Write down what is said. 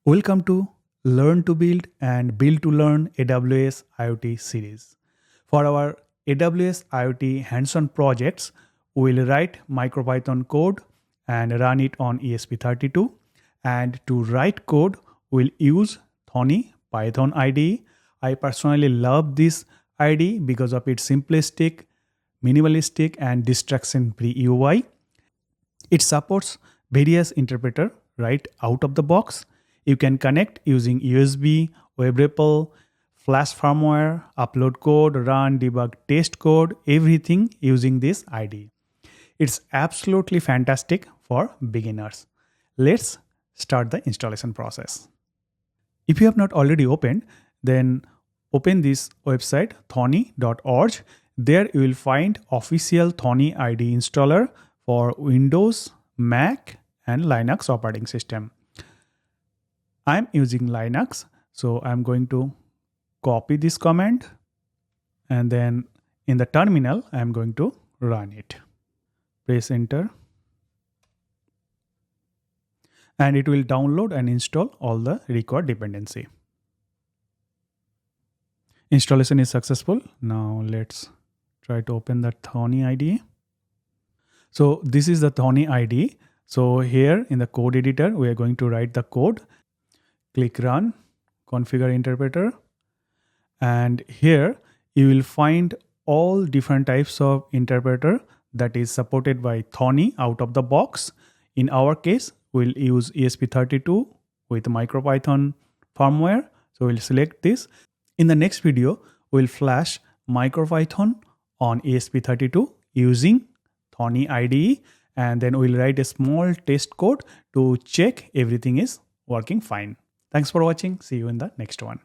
Welcome to Learn to Build and Build to Learn AWS IoT series. For our AWS IoT hands-on projects, we'll write Micropython code and run it on ESP32. And to write code, we'll use Thonny Python IDE. I personally love this IDE because of its simplistic, minimalistic, and distraction-free UI. It supports various interpreter right out of the box. You can connect using USB, web REPL, Flash firmware, upload code, run, debug, test code, everything using this IDE. It's absolutely fantastic for beginners. Let's start the installation process. If you have not already opened, then open this website thonny.org. There you will find official Thonny IDE installer for Windows, Mac, and Linux operating system. I'm using Linux, so I'm going to copy this command and then in the terminal, I'm going to run it. Press enter. And it will download and install all the required dependency. Installation is successful. Now let's try to open the Thonny IDE. So this is the Thonny IDE. So here in the code editor, we are going to write the code. Click Run, Configure Interpreter. And here you will find all different types of interpreter that is supported by Thonny out of the box. In our case, we'll use ESP32 with Micropython firmware. So we'll select this. In the next video, we'll flash Micropython on ESP32 using Thonny IDE. And then we'll write a small test code to check everything is working fine. Thanks for watching. See you in the next one.